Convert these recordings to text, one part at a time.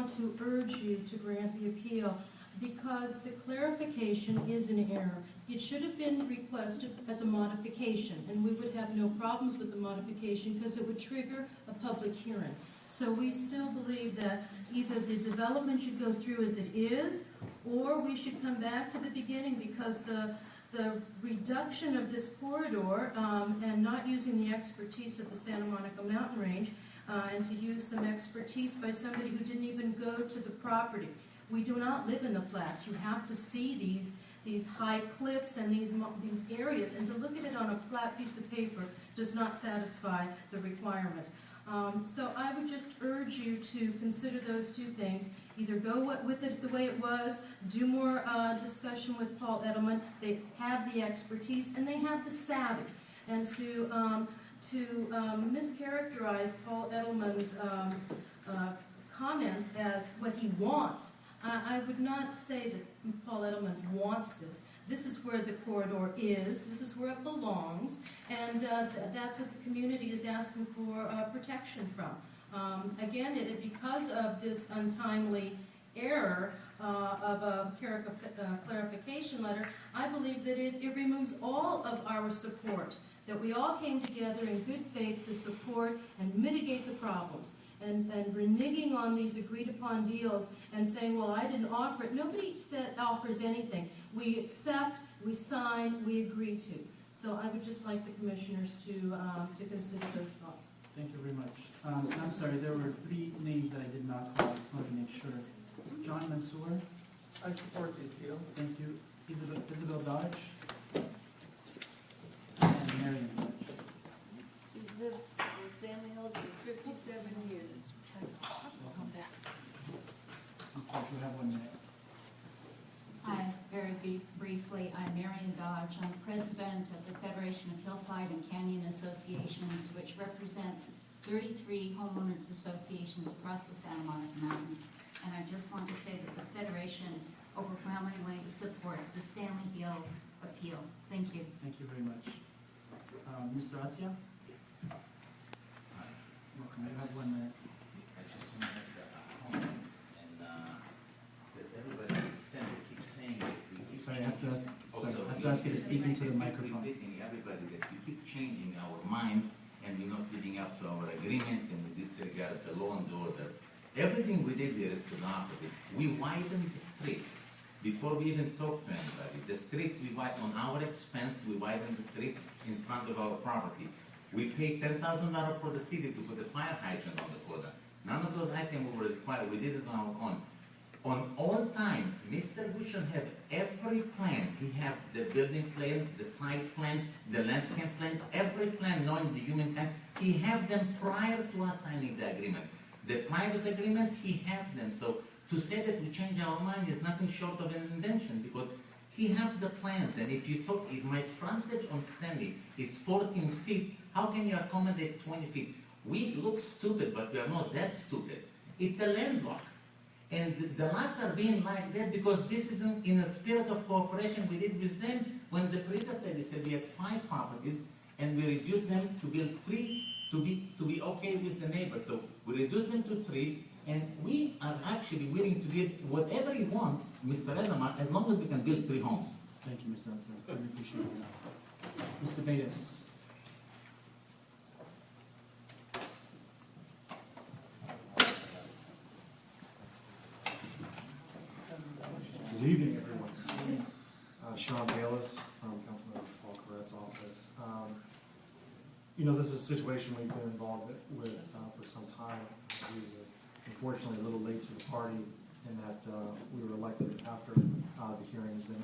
want to urge you to grant the appeal because the clarification is an error. It should have been requested as a modification, and we would have no problems with the modification because it would trigger a public hearing. So we still believe that either the development should go through as it is, or we should come back to the beginning because the reduction of this corridor and not using the expertise of the Santa Monica Mountain Range and to use some expertise by somebody who didn't even go to the property. We do not live in the flats. You have to see these high cliffs and these areas, and to look at it on a flat piece of paper does not satisfy the requirement. So I would just urge you to consider those two things. Either go with it the way it was, do more discussion with Paul Edelman. They have the expertise and they have the savvy. And to mischaracterize Paul Edelman's comments as what he wants, I would not say that Paul Edelman wants this. This is where the corridor is. This is where it belongs. And that's what the community is asking for protection from. Again, because of this untimely error of a clarification letter, I believe that it removes all of our support, that we all came together in good faith to support and mitigate the problems. And reneging on these agreed-upon deals and saying, well, I didn't offer it. Nobody offers anything. We accept, we sign, we agree to. So I would just like the commissioners to consider those thoughts. Thank you very much. I'm sorry, there were 3 names that I did not call. I just wanted to make sure. John Mansour. I support the appeal. Thank you. Isabel Dodge. And Marion Dodge. She's lived in Stanley Hills for 57 years. Welcome back. Ms. Dodge, you have 1 minute. Hi, very briefly, I'm Marion Dodge. I'm president of the Federation of Hillside and Canyon Associations, which represents 33 homeowners associations across the Santa Monica Mountains. And I just want to say that the Federation overwhelmingly supports the Stanley Hills Appeal. Thank you. Thank you very much. Mr. Attia? Welcome. You have 1 minute. I just want to make that comment, and that everybody understand, we keep saying that we keep Sorry, I have to ask, Also, I have to ask you to speak into the microphone. repeating everybody that we keep changing our mind and we're not living up to our agreement and we disregard the law and order. Everything we did here is to the opposite. We widened the street before we even talked to anybody. The street we widened on our expense, we widened the street in front of our property. We paid $10,000 for the city to put a fire hydrant on the corner. None of those items were required. We did it on our own. On all time, Mr. Bush should have every plan. He have the building plan, the site plan, the landscape plan, every plan knowing the humankind. He have them prior to us signing the agreement. The private agreement, he have them. So to say that we change our mind is nothing short of an invention, because he have the plans. And if you talk, if my frontage on Stanley is 14 feet, how can you accommodate 20 feet? We look stupid, but we are not that stupid. It's a landlock. And the lots are being like that because this is in a spirit of cooperation we did with them when the previous lady said we had 5 properties and we reduced them to build 3 to be okay with the neighbors. So we reduced them to 3, and we are actually willing to give whatever you want, Mr. Edelman, as long as we can build 3 homes. Thank you, Mr. Attia. I really appreciate it. Mr. Betas. Good evening, everyone. Sean Bayless from Councilman Paul Corrett's office. You know, this is a situation we've been involved with for some time. We were unfortunately a little late to the party in that we were elected after the hearings, and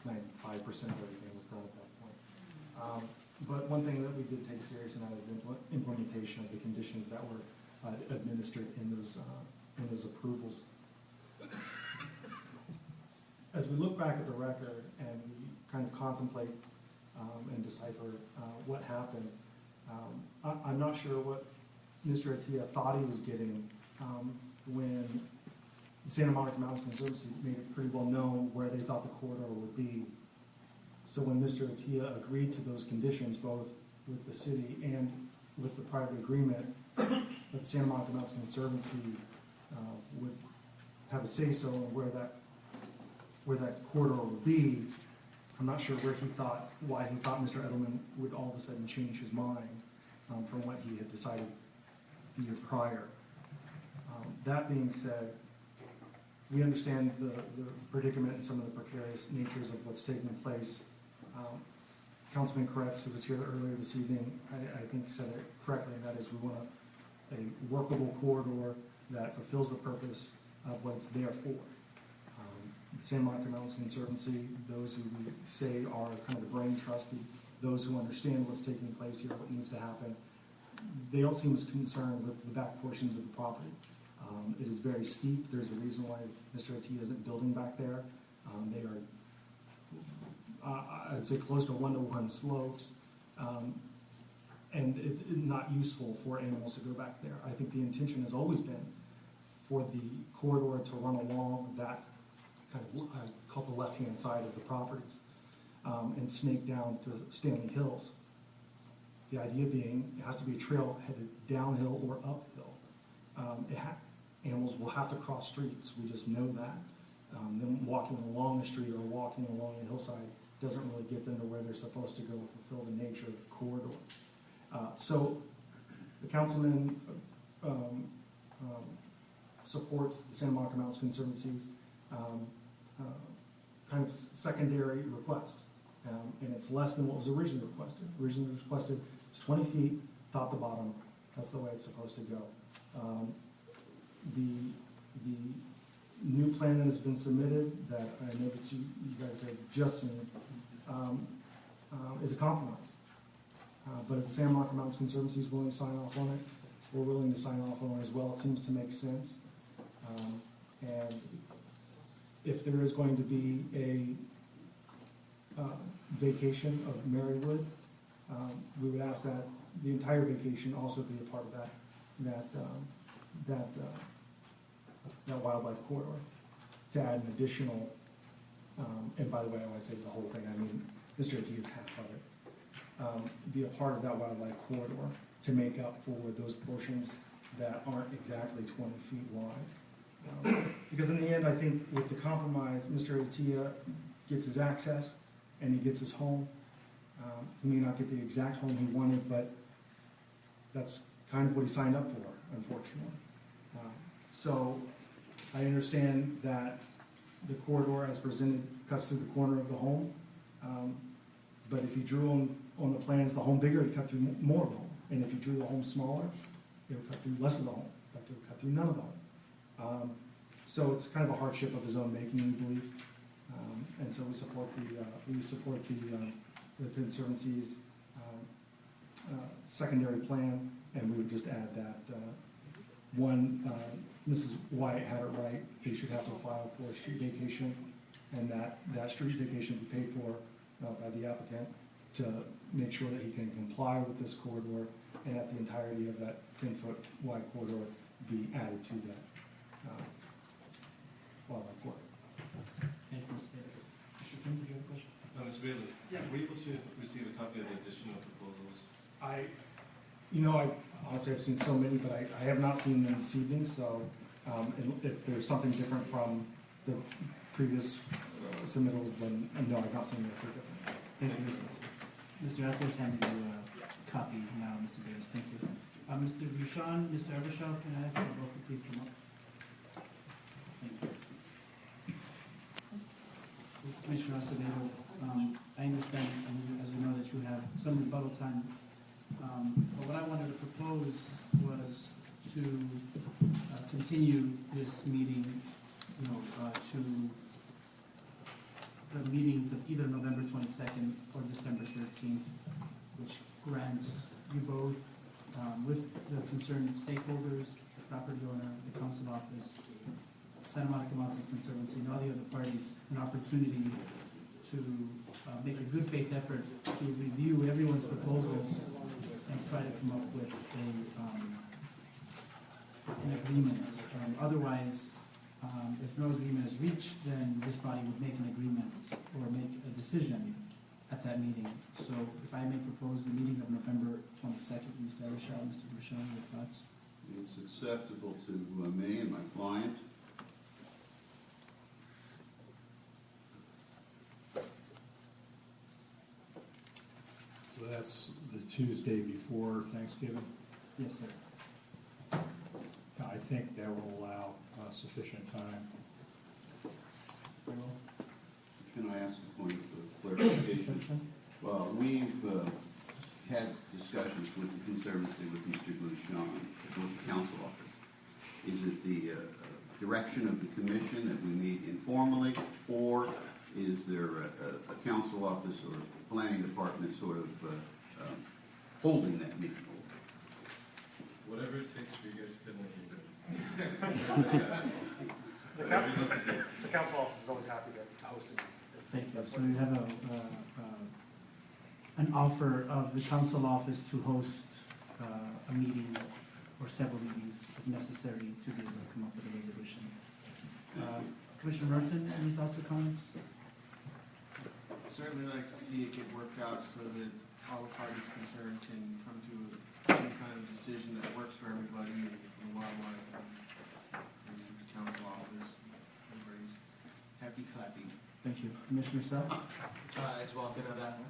95% of everything was done at that point. But one thing that we did take serious in that is the implementation of the conditions that were administered in those approvals. As we look back at the record and we kind of contemplate and decipher what happened, I'm not sure what Mr. Attia thought he was getting when the Santa Monica Mountains Conservancy made it pretty well known where they thought the corridor would be. So when Mr. Attia agreed to those conditions, both with the city and with the private agreement that the Santa Monica Mountains Conservancy would have a say-so on where that corridor would be. I'm not sure why he thought Mr. Edelman would all of a sudden change his mind from what he had decided the year prior. That being said, we understand the predicament and some of the precarious natures of what's taking place. Councilman Koretz, who was here earlier this evening, I think said it correctly, and that is we want a workable corridor that fulfills the purpose of what it's there for. The San Monica Mountains Conservancy, those who we say are kind of the brain trust, those who understand what's taking place here, what needs to happen, they don't seem as concerned with the back portions of the property. It is very steep. There's a reason why Mr. Attia isn't building back there. They are, I'd say, close to one-to-one slopes, and it's not useful for animals to go back there. I think the intention has always been for the corridor to run along that kind of called the left-hand side of the properties and snake down to Stanley Hills. The idea being it has to be a trail headed downhill or uphill. Animals will have to cross streets. We just know that. Them walking along the street or walking along the hillside doesn't really get them to where they're supposed to go to fulfill the nature of the corridor. So the councilman supports the Santa Monica Mountains Conservancy's kind of secondary request. And it's less than what was originally requested. Originally requested is 20 feet top to bottom. That's the way it's supposed to go. The new plan that has been submitted, that I know that you guys have just seen, is a compromise. But if the Santa Monica Mountains Conservancy is willing to sign off on it, we're willing to sign off on it as well. It seems to make sense. And if there is going to be a vacation of Marywood, we would ask that the entire vacation also be a part of that wildlife corridor, to add an additional, and by the way, when I say the whole thing, I mean Mr. Attia is half of it, be a part of that wildlife corridor to make up for those portions that aren't exactly 20 feet wide. Because in the end, I think with the compromise, Mr. Attia gets his access and he gets his home. He may not get the exact home he wanted, but that's kind of what he signed up for, unfortunately. So I understand that the corridor as presented cuts through the corner of the home, but if you drew on the plans the home bigger, it cut through more of the home. And if you drew the home smaller, it would cut through less of the home. In fact, it would cut through none of the home. So it's kind of a hardship of his own making, we believe. And so we support the Conservancy's secondary plan, and we would just add that Mrs. Wyatt had it right. They should have to file for a street vacation, and that street vacation be paid for by the applicant to make sure that he can comply with this corridor, and that the entirety of that 10-foot wide corridor be added to that wildlife corridor. Thank you, Mr. Davis. Mr. Kim, did you have a question? Mr. Bayless, were you able to receive a copy of the additional proposals? I honestly have seen so many, but I have not seen them this evening, so if there's something different from the previous submittals, then no, I've not seen anything different. Thank you, Mr. Attia is handing you a copy now, Mr. Davis. Thank you. Mr. Bouchon, Mr. Evershaw, can I ask you both to please come up? Thank you. This is Commissioner Acevedo. I understand, as you know, that you have some rebuttal time. But what I wanted to propose was to continue this meeting, to the meetings of either November 22nd or December 13th, which grants you both, with the concerned stakeholders, the property owner, the council office, Santa Monica Mountains Conservancy, and all the other parties, an opportunity to make a good faith effort to review everyone's proposals and try to come up with an agreement. Otherwise, if no agreement is reached, then this body would make an agreement or make a decision at that meeting. So if I may propose the meeting of November 22nd, Mr. Evershaw, Mr. Bouchon, your thoughts? It's acceptable to me and my client. that's the Tuesday before Thanksgiving. Yes, sir. I think that will allow sufficient time. Very well. Can I ask a point of clarification? Well, we've had discussions with the Conservancy with Mr. Bouchon, with the council office. Is it the direction of the commission that we meet informally, or is there a council office or planning department sort of holding that meeting? Whatever it takes for you guys to fit in what you're doing. The council office is always happy to host it. Thank you. So we have an offer of the council office to host a meeting or several meetings if necessary to be able to come up with a resolution. Commissioner Merton, any thoughts or comments? Certainly like to see it get worked out so that all the parties concerned can come to some kind of decision that works for everybody, and from the wildlife and the council office. Everybody's happy clappy. Thank you. Commissioner Sept? As well, ditto that.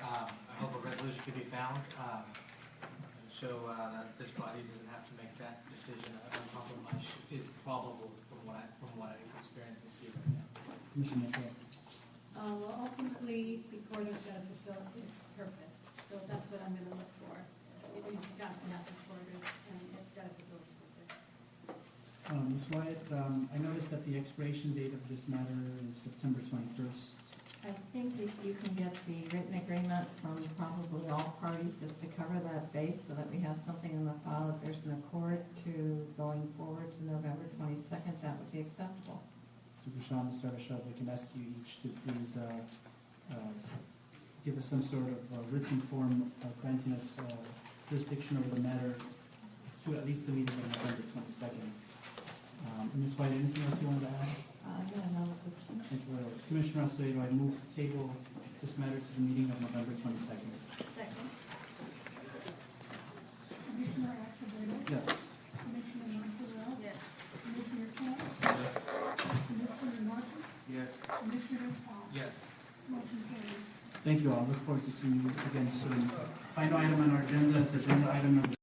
I hope a resolution can be found, so that this body doesn't have to make that decision. A compromise is probable from what I experience and see right now. Commissioner Attia? Well, ultimately, the court has got to fulfill its purpose, so that's what I'm going to look for. We've got to have the court, and it's got to fulfill its purpose. Ms. Wyatt, I noticed that the expiration date of this matter is September 21st. I think if you can get the written agreement from probably all parties, just to cover that base, so that we have something in the file, if there's an accord to going forward to November 22nd, that would be acceptable. Mr. Bouchon, Mr. Avishad, we can ask you each to please give us some sort of written form granting us jurisdiction over the matter to at least the meeting of November 22nd. Ms. White, anything else you wanted to add? No, this Thank you very much. Commissioner Acevedo, I move to table this matter to the meeting of November 22nd. Second. Commissioner Acevedo? Yes. Commissioner Monticello? Yes. Commissioner Kent? Yes. Commissioner Martin? Yes. Commissioner Paul? Yes. Motion carries. Thank you all. Look forward to seeing you again soon. Final item on our agenda is agenda item number